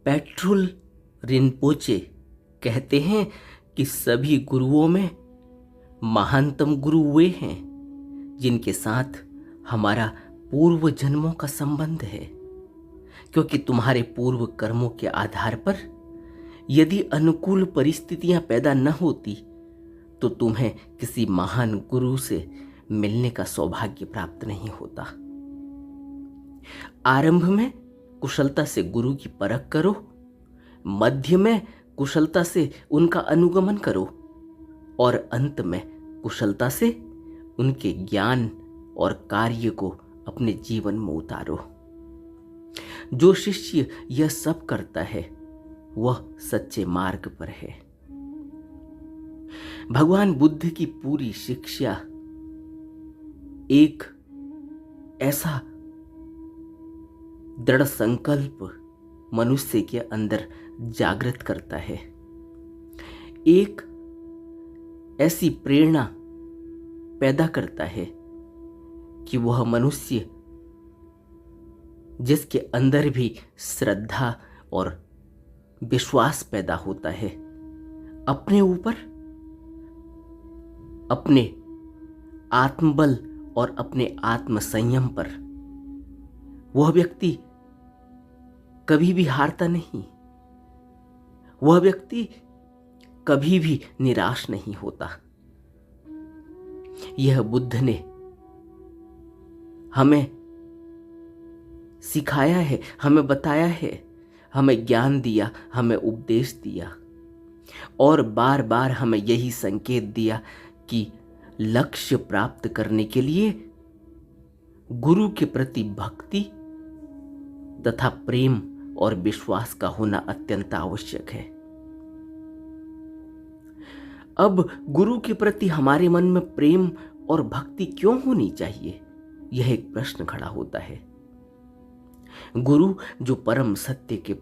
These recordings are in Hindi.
पेट्रुल रिनपोचे कहते हैं कि सभी गुरुओं में महानतम गुरु वे हैं जिनके साथ हमारा पूर्व जन्मों का संबंध है, क्योंकि तुम्हारे पूर्व कर्मों के आधार पर यदि अनुकूल परिस्थितियां पैदा न होती तो तुम्हें किसी महान गुरु से मिलने का सौभाग्य प्राप्त नहीं होता। आरंभ में कुशलता से गुरु की परख करो, मध्य में कुशलता से उनका अनुगमन करो और अंत में कुशलता से उनके ज्ञान और कार्य को अपने जीवन में उतारो। जो शिष्य यह सब करता है वह सच्चे मार्ग पर है। भगवान बुद्ध की पूरी शिक्षा एक ऐसा दृढ़ संकल्प मनुष्य के अंदर जागृत करता है, एक ऐसी प्रेरणा पैदा करता है कि वह मनुष्य जिसके अंदर भी श्रद्धा और विश्वास पैदा होता है अपने ऊपर, अपने आत्मबल और अपने आत्म संयम पर, वह व्यक्ति कभी भी हारता नहीं, वह व्यक्ति कभी भी निराश नहीं होता। यह बुद्ध ने हमें सिखाया है, हमें बताया है, हमें ज्ञान दिया, हमें उपदेश दिया और बार बार हमें यही संकेत दिया कि लक्ष्य प्राप्त करने के लिए गुरु के प्रति भक्ति तथा प्रेम और विश्वास का होना अत्यंत आवश्यक है। अब गुरु के प्रति हमारे मन में प्रेम और भक्ति क्यों होनी चाहिए, यह एक प्रश्न खड़ा होता है। गुरु जो परम सत्य के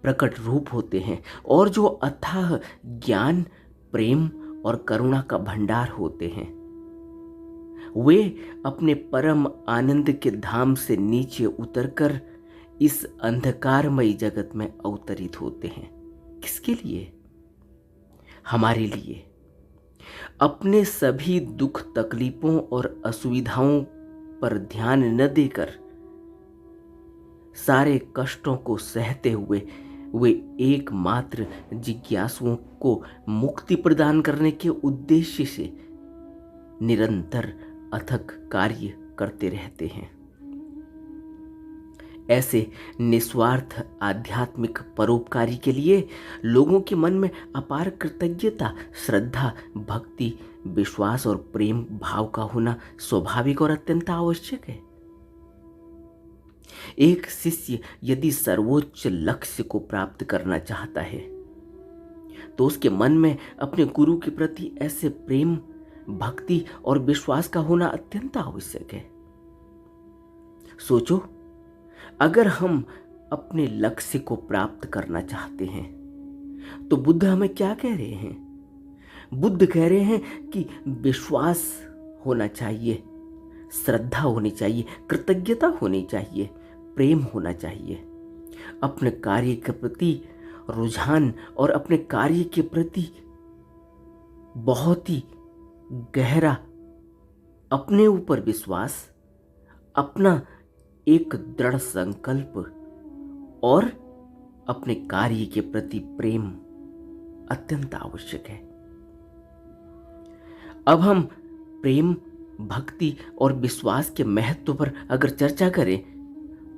प्रकट रूप होते हैं और जो अथाह ज्ञान, प्रेम और करुणा का भंडार होते हैं, वे अपने परम आनंद के धाम से नीचे उतरकर इस अंधकारमयी जगत में अवतरित होते हैं। किसके लिए? हमारे लिए। अपने सभी दुख तकलीफों और असुविधाओं पर ध्यान न देकर सारे कष्टों को सहते हुए वे एकमात्र जिज्ञासुओं को मुक्ति प्रदान करने के उद्देश्य से निरंतर अथक कार्य करते रहते हैं। ऐसे निस्वार्थ आध्यात्मिक परोपकारी के लिए लोगों के मन में अपार कृतज्ञता, श्रद्धा, भक्ति, विश्वास और प्रेम भाव का होना स्वाभाविक और अत्यंत आवश्यक है। एक शिष्य यदि सर्वोच्च लक्ष्य को प्राप्त करना चाहता है तो उसके मन में अपने गुरु के प्रति ऐसे प्रेम, भक्ति और विश्वास का होना अत्यंत आवश्यक है। सोचो, अगर हम अपने लक्ष्य को प्राप्त करना चाहते हैं तो बुद्ध हमें क्या कह रहे हैं? बुद्ध कह रहे हैं कि विश्वास होना चाहिए, श्रद्धा होनी चाहिए, कृतज्ञता होनी चाहिए, प्रेम होना चाहिए, अपने कार्य के प्रति रुझान और अपने कार्य के प्रति बहुत ही गहरा अपने ऊपर विश्वास, अपना एक दृढ़ संकल्प और अपने कार्य के प्रति प्रेम अत्यंत आवश्यक है। अब हम प्रेम, भक्ति और विश्वास के महत्व पर अगर चर्चा करें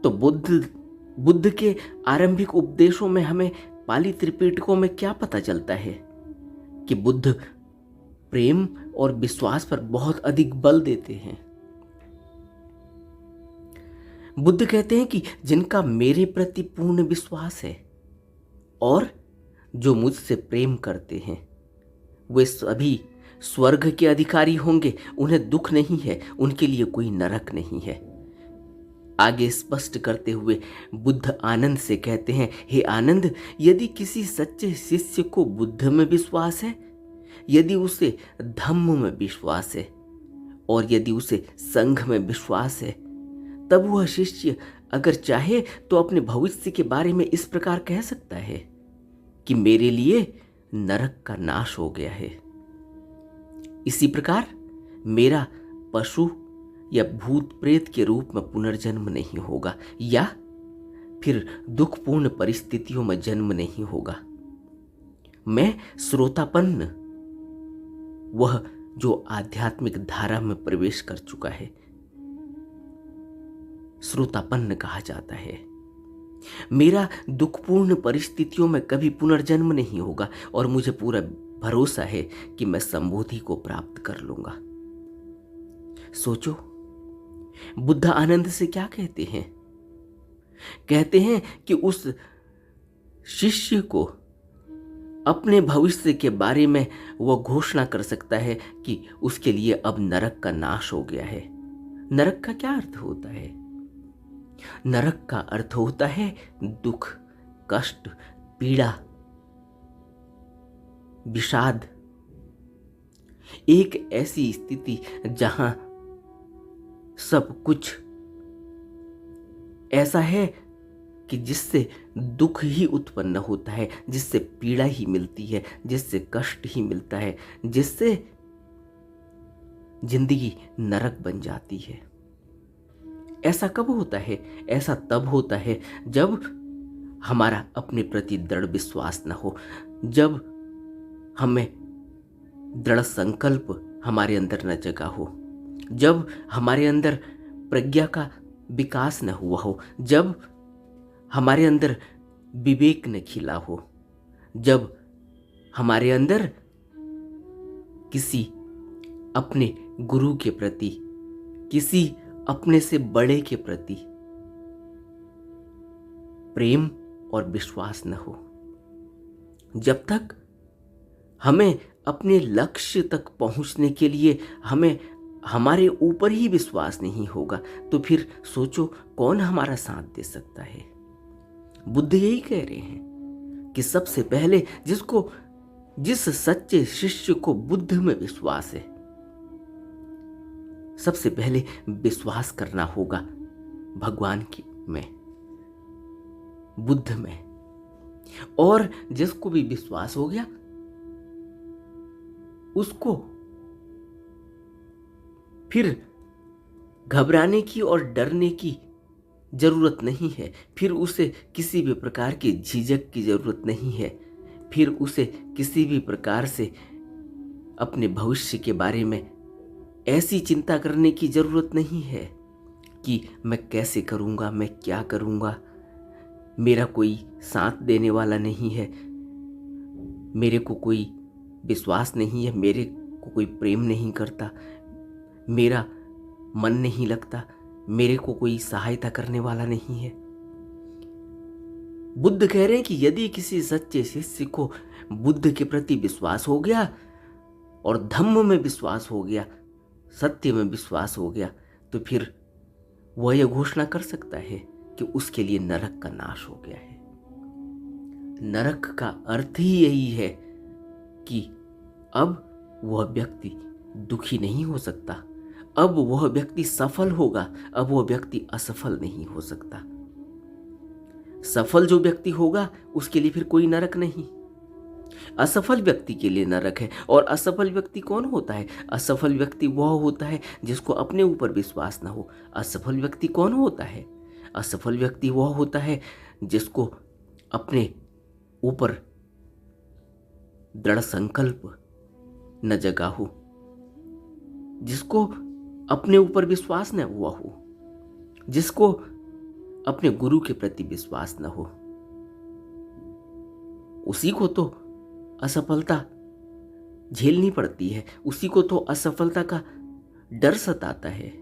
तो बुद्ध के आरंभिक उपदेशों में हमें पाली त्रिपिटकों में क्या पता चलता है कि बुद्ध प्रेम और विश्वास पर बहुत अधिक बल देते हैं। बुद्ध कहते हैं कि जिनका मेरे प्रति पूर्ण विश्वास है और जो मुझसे प्रेम करते हैं वे सभी स्वर्ग के अधिकारी होंगे, उन्हें दुख नहीं है, उनके लिए कोई नरक नहीं है। आगे स्पष्ट करते हुए बुद्ध आनंद से कहते हैं, हे आनंद, यदि किसी सच्चे शिष्य को बुद्ध में विश्वास है, यदि उसे धम्म में विश्वास है और यदि उसे संघ में विश्वास है, तब वह शिष्य अगर चाहे तो अपने भविष्य के बारे में इस प्रकार कह सकता है कि मेरे लिए नरक का नाश हो गया है। इसी प्रकार मेरा पशु या भूत प्रेत के रूप में पुनर्जन्म नहीं होगा, या फिर दुखपूर्ण परिस्थितियों में जन्म नहीं होगा। मैं श्रोतापन्न, वह जो आध्यात्मिक धारा में प्रवेश कर चुका है, श्रोतापन्न कहा जाता है। मेरा दुखपूर्ण परिस्थितियों में कभी पुनर्जन्म नहीं होगा और मुझे पूरा भरोसा है कि मैं संबोधि को प्राप्त कर लूंगा। सोचो, बुद्ध आनंद से क्या कहते हैं? कहते हैं कि उस शिष्य को अपने भविष्य के बारे में वह घोषणा कर सकता है कि उसके लिए अब नरक का नाश हो गया है। नरक का क्या अर्थ होता है? नरक का अर्थ होता है दुख, कष्ट, पीड़ा, विषाद, एक ऐसी स्थिति जहां सब कुछ ऐसा है कि जिससे दुख ही उत्पन्न होता है, जिससे पीड़ा ही मिलती है, जिससे कष्ट ही मिलता है, जिससे जिंदगी नरक बन जाती है। ऐसा कब होता है? ऐसा तब होता है जब हमारा अपने प्रति दृढ़ विश्वास न हो, जब हमें दृढ़ संकल्प हमारे अंदर न जगा हो, जब हमारे अंदर प्रज्ञा का विकास न हुआ हो, जब हमारे अंदर विवेक न खिला हो, जब हमारे अंदर किसी अपने गुरु के प्रति, किसी अपने से बड़े के प्रति प्रेम और विश्वास न हो। जब तक हमें अपने लक्ष्य तक पहुंचने के लिए हमें हमारे ऊपर ही विश्वास नहीं होगा, तो फिर सोचो कौन हमारा साथ दे सकता है। बुद्ध यही कह रहे हैं कि सबसे पहले जिस सच्चे शिष्य को बुद्ध में विश्वास है, सबसे पहले विश्वास करना होगा भगवान में, बुद्ध में। और जिसको भी विश्वास हो गया उसको फिर घबराने की और डरने की जरूरत नहीं है, फिर उसे किसी भी प्रकार की झिझक की जरूरत नहीं है, फिर उसे किसी भी प्रकार से अपने भविष्य के बारे में ऐसी चिंता करने की जरूरत नहीं है कि मैं कैसे करूंगा, मैं क्या करूंगा, मेरा कोई साथ देने वाला नहीं है, मेरे को कोई विश्वास नहीं है, मेरे को कोई प्रेम नहीं करता, मेरा मन नहीं लगता, मेरे को कोई सहायता करने वाला नहीं है। बुद्ध कह रहे हैं कि यदि किसी सच्चे शिष्य को बुद्ध के प्रति विश्वास हो गया और धम्म में विश्वास हो गया, सत्य में विश्वास हो गया, तो फिर वह यह घोषणा कर सकता है कि उसके लिए नरक का नाश हो गया है। नरक का अर्थ ही यही है कि अब वह व्यक्ति दुखी नहीं हो सकता, अब वह व्यक्ति सफल होगा, अब वह व्यक्ति असफल नहीं हो सकता। सफल जो व्यक्ति होगा उसके लिए फिर कोई नरक नहीं, असफल व्यक्ति के लिए नरक है। और असफल व्यक्ति कौन होता है? असफल व्यक्ति वह होता है जिसको अपने ऊपर विश्वास ना हो। असफल व्यक्ति कौन होता है? असफल व्यक्ति वह होता है जिसको अपने ऊपर दृढ़ संकल्प न जगा हो, जिसको अपने ऊपर विश्वास न हुआ हो, जिसको अपने गुरु के प्रति विश्वास न हो, उसी को तो असफलता झेलनी पड़ती है, उसी को तो असफलता का डर सताता है।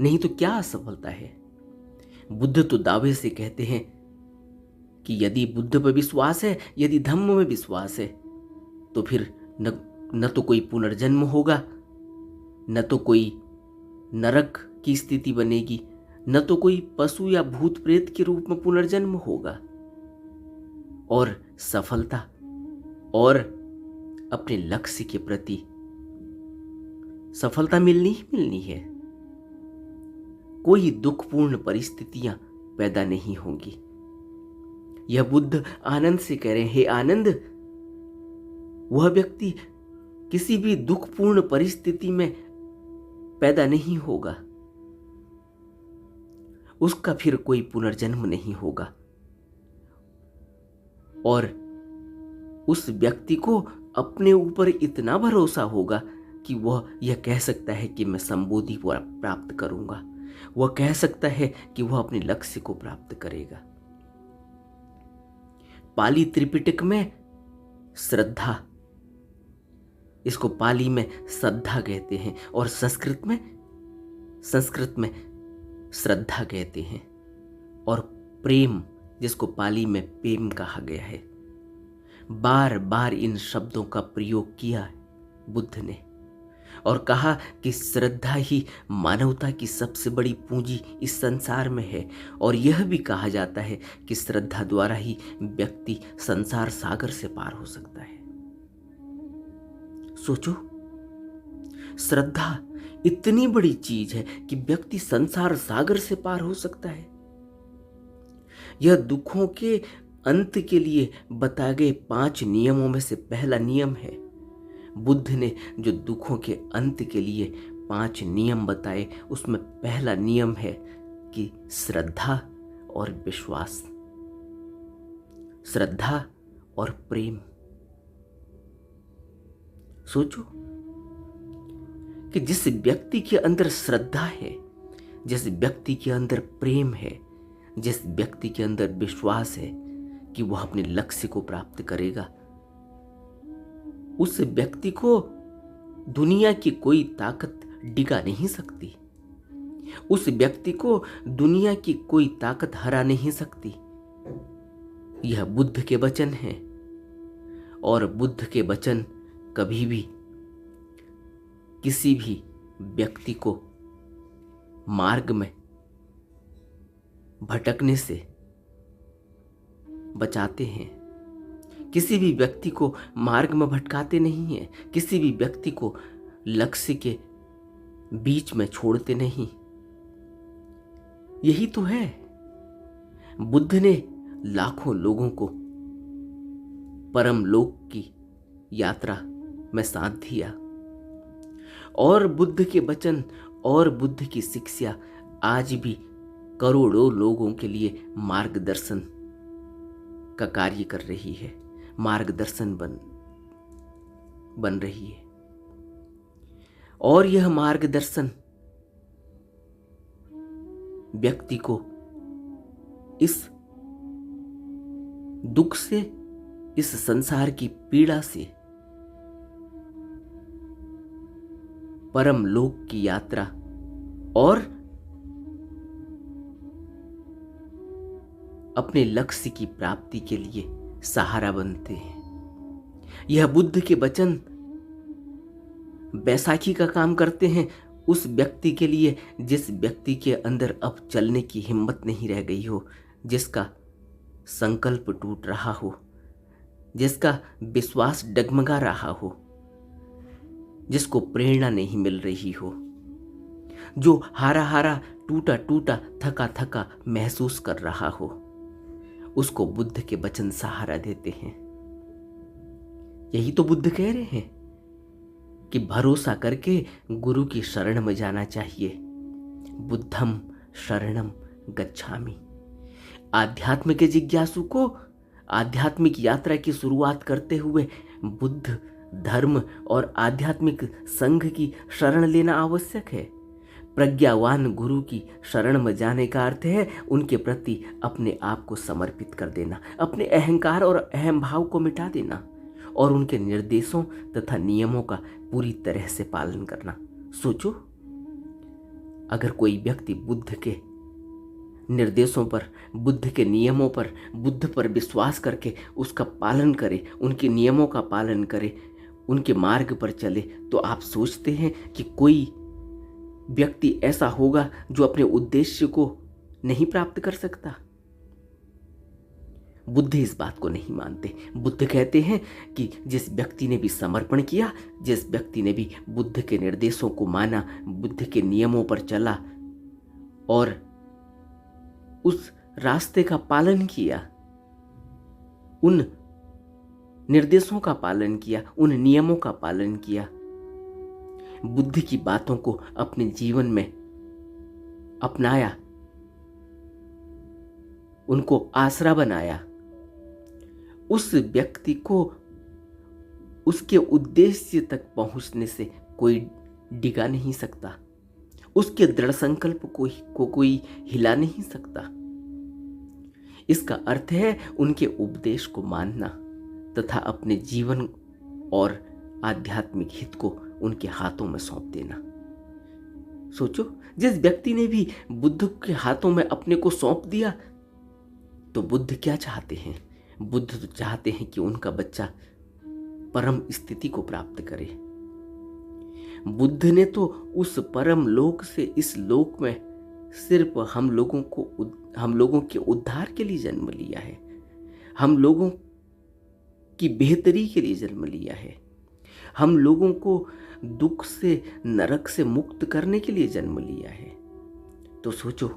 नहीं तो क्या असफलता है? बुद्ध तो दावे से कहते हैं कि यदि बुद्ध पर विश्वास है, यदि धम्म में विश्वास है, तो फिर न तो कोई पुनर्जन्म होगा, न तो कोई नरक की स्थिति बनेगी, न तो कोई पशु या भूत प्रेत के रूप में पुनर्जन्म होगा, और सफलता और अपने लक्ष्य के प्रति सफलता मिलनी ही मिलनी है। कोई दुखपूर्ण परिस्थितियां पैदा नहीं होंगी। यह बुद्ध आनंद से कह रहे हैं, हे आनंद, वह व्यक्ति किसी भी दुखपूर्ण परिस्थिति में पैदा नहीं होगा, उसका फिर कोई पुनर्जन्म नहीं होगा, और उस व्यक्ति को अपने ऊपर इतना भरोसा होगा कि वह यह कह सकता है कि मैं संबोधि प्राप्त करूंगा, वह कह सकता है कि वह अपने लक्ष्य को प्राप्त करेगा। पाली त्रिपिटक में श्रद्धा, इसको पाली में श्रद्धा कहते हैं और संस्कृत में श्रद्धा कहते हैं, और प्रेम, जिसको पाली में प्रेम कहा गया है, बार बार इन शब्दों का प्रयोग किया बुद्ध ने और कहा कि श्रद्धा ही मानवता की सबसे बड़ी पूंजी इस संसार में है, और यह भी कहा जाता है कि श्रद्धा द्वारा ही व्यक्ति संसार सागर से पार हो सकता है। सोचो, श्रद्धा इतनी बड़ी चीज है कि व्यक्ति संसार सागर से पार हो सकता है। यह दुखों के अंत के लिए बताए गए 5 नियमों में से पहला नियम है। बुद्ध ने जो दुखों के अंत के लिए 5 नियम बताए, उसमें पहला नियम है कि श्रद्धा और विश्वास, श्रद्धा और प्रेम। सोचो कि जिस व्यक्ति के अंदर श्रद्धा है, जिस व्यक्ति के अंदर प्रेम है, जिस व्यक्ति के अंदर विश्वास है कि वह अपने लक्ष्य को प्राप्त करेगा, उस व्यक्ति को दुनिया की कोई ताकत डिगा नहीं सकती, उस व्यक्ति को दुनिया की कोई ताकत हरा नहीं सकती। यह बुद्ध के वचन हैं, और बुद्ध के वचन कभी भी किसी भी व्यक्ति को मार्ग में भटकने से बचाते हैं, किसी भी व्यक्ति को मार्ग में भटकाते नहीं हैं, किसी भी व्यक्ति को लक्ष्य के बीच में छोड़ते नहीं। यही तो है, बुद्ध ने लाखों लोगों को परम लोक की यात्रा में साथ दिया, और बुद्ध के वचन और बुद्ध की शिक्षा आज भी करोड़ों लोगों के लिए मार्गदर्शन का कार्य कर रही है, मार्गदर्शन बन रही है। और यह मार्गदर्शन व्यक्ति को इस दुख से, इस संसार की पीड़ा से परम लोक की यात्रा और अपने लक्ष्य की प्राप्ति के लिए सहारा बनते हैं। यह बुद्ध के वचन बैसाखी का काम करते हैं उस व्यक्ति के लिए जिस व्यक्ति के अंदर अब चलने की हिम्मत नहीं रह गई हो, जिसका संकल्प टूट रहा हो, जिसका विश्वास डगमगा रहा हो, जिसको प्रेरणा नहीं मिल रही हो, जो हारा हारा, टूटा टूटा, थका थका महसूस कर रहा हो, उसको बुद्ध के वचन सहारा देते हैं। यही तो बुद्ध कह रहे हैं कि भरोसा करके गुरु की शरण में जाना चाहिए। बुद्धम शरणम गच्छामि। आध्यात्म के जिज्ञासु को आध्यात्मिक यात्रा की शुरुआत करते हुए बुद्ध, धर्म और आध्यात्मिक संघ की शरण लेना आवश्यक है। प्रज्ञावान गुरु की शरण में जाने का अर्थ है उनके प्रति अपने आप को समर्पित कर देना, अपने अहंकार और अहम भाव को मिटा देना और उनके निर्देशों तथा नियमों का पूरी तरह से पालन करना। सोचो, अगर कोई व्यक्ति बुद्ध के निर्देशों पर, बुद्ध के नियमों पर, बुद्ध पर विश्वास करके उसका पालन करे, उनके नियमों का पालन करे, उनके मार्ग पर चले, तो आप सोचते हैं कि कोई व्यक्ति ऐसा होगा जो अपने उद्देश्य को नहीं प्राप्त कर सकता? बुद्ध इस बात को नहीं मानते। बुद्ध कहते हैं कि जिस व्यक्ति ने भी समर्पण किया, जिस व्यक्ति ने भी बुद्ध के निर्देशों को माना, बुद्ध के नियमों पर चला, और उस रास्ते का पालन किया, उन निर्देशों का पालन किया, उन नियमों का पालन किया, बुद्ध की बातों को अपने जीवन में अपनाया, उनको आसरा बनाया, उस व्यक्ति को उसके उद्देश्य तक पहुंचने से कोई डिगा नहीं सकता, उसके दृढ़ संकल्प को कोई हिला नहीं सकता। इसका अर्थ है उनके उपदेश को मानना तथा अपने जीवन और आध्यात्मिक हित को उनके हाथों में सौंप देना। सोचो, जिस व्यक्ति ने भी बुद्ध के हाथों में अपने को सौंप दिया, तो बुद्ध क्या चाहते हैं? बुद्ध तो चाहते हैं कि उनका बच्चा परम स्थिति को प्राप्त करे। बुद्ध ने तो उस परम लोक से इस लोक में सिर्फ हम लोगों के उद्धार के लिए जन्म लिया है, हम लोगों की बेहतरी के लिए जन्म लिया है, हम लोगों को दुख से, नरक से मुक्त करने के लिए जन्म लिया है। तो सोचो,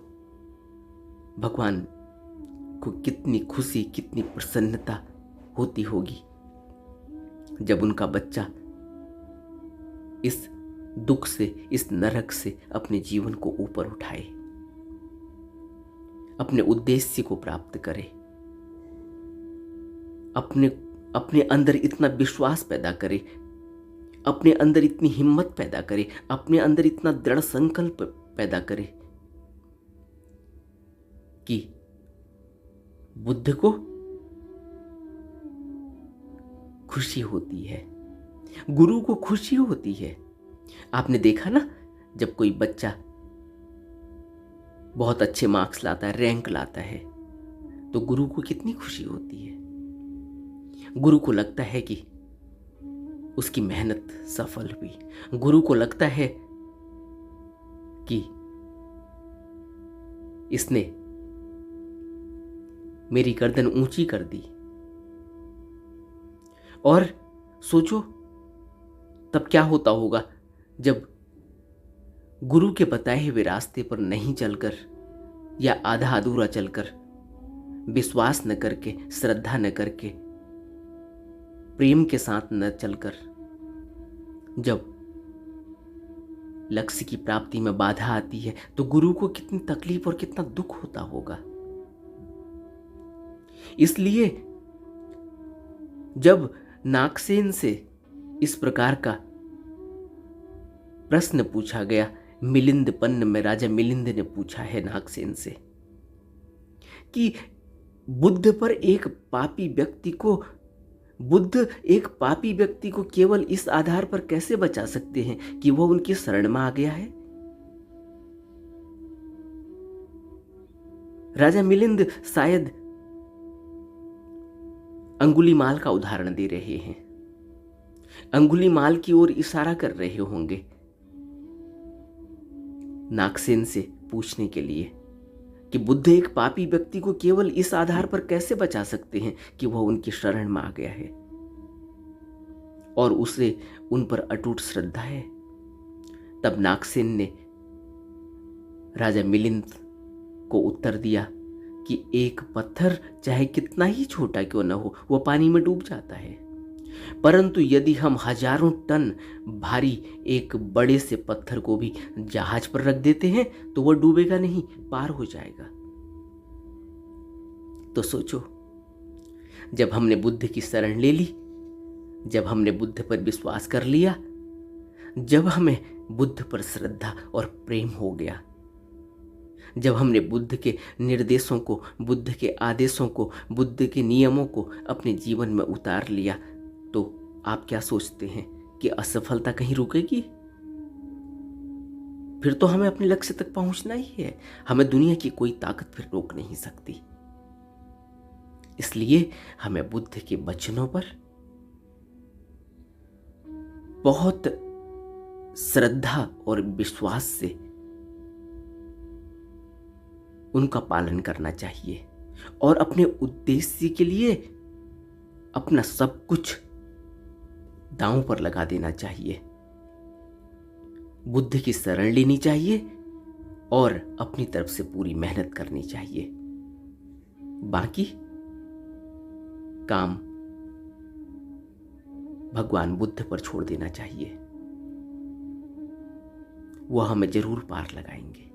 भगवान को कितनी खुशी, कितनी प्रसन्नता होती होगी जब उनका बच्चा इस दुख से, इस नरक से अपने जीवन को ऊपर उठाए, अपने उद्देश्य को प्राप्त करे, अपने अंदर इतना विश्वास पैदा करे, अपने अंदर इतनी हिम्मत पैदा करे, अपने अंदर इतना दृढ़ संकल्प पैदा करे कि बुद्ध को खुशी होती है, गुरु को खुशी होती है। आपने देखा ना, जब कोई बच्चा बहुत अच्छे मार्क्स लाता है, रैंक लाता है, तो गुरु को कितनी खुशी होती है। गुरु को लगता है कि उसकी मेहनत सफल हुई, गुरु को लगता है कि इसने मेरी गर्दन ऊंची कर दी। और सोचो तब क्या होता होगा जब गुरु के बताए हुए रास्ते पर नहीं चलकर या आधा अधूरा चलकर, विश्वास न करके, श्रद्धा न करके, प्रेम के साथ न चलकर, जब लक्ष्य की प्राप्ति में बाधा आती है तो गुरु को कितनी तकलीफ और कितना दुख होता होगा। इसलिए जब नागसेन से इस प्रकार का प्रश्न पूछा गया, मिलिंद पन्न में राजा मिलिंद ने पूछा है नागसेन से कि बुद्ध एक पापी व्यक्ति को केवल इस आधार पर कैसे बचा सकते हैं कि वह उनकी शरण में आ गया है। राजा मिलिंद शायद अंगुलीमाल का उदाहरण दे रहे हैं, अंगुलीमाल की ओर इशारा कर रहे होंगे नागसेन से पूछने के लिए कि बुद्ध एक पापी व्यक्ति को केवल इस आधार पर कैसे बचा सकते हैं कि वह उनकी शरण में आ गया है और उसे उन पर अटूट श्रद्धा है। तब नागसेन ने राजा मिलिंद को उत्तर दिया कि एक पत्थर चाहे कितना ही छोटा क्यों न हो, वह पानी में डूब जाता है, परंतु यदि हम हजारों टन भारी एक बड़े से पत्थर को भी जहाज पर रख देते हैं तो वह डूबेगा नहीं, पार हो जाएगा। तो सोचो, जब हमने बुद्ध की शरण ले ली, जब हमने बुद्ध पर विश्वास कर लिया, जब हमें बुद्ध पर श्रद्धा और प्रेम हो गया, जब हमने बुद्ध के निर्देशों को, बुद्ध के आदेशों को, बुद्ध के नियमों को अपने जीवन में उतार लिया, तो आप क्या सोचते हैं कि असफलता कहीं रुकेगी? फिर तो हमें अपने लक्ष्य तक पहुंचना ही है, हमें दुनिया की कोई ताकत फिर रोक नहीं सकती। इसलिए हमें बुद्ध के वचनों पर बहुत श्रद्धा और विश्वास से उनका पालन करना चाहिए और अपने उद्देश्य के लिए अपना सब कुछ दांव पर लगा देना चाहिए। बुद्ध की शरण लेनी चाहिए और अपनी तरफ से पूरी मेहनत करनी चाहिए। बाकी काम भगवान बुद्ध पर छोड़ देना चाहिए, वो हमें जरूर पार लगाएंगे।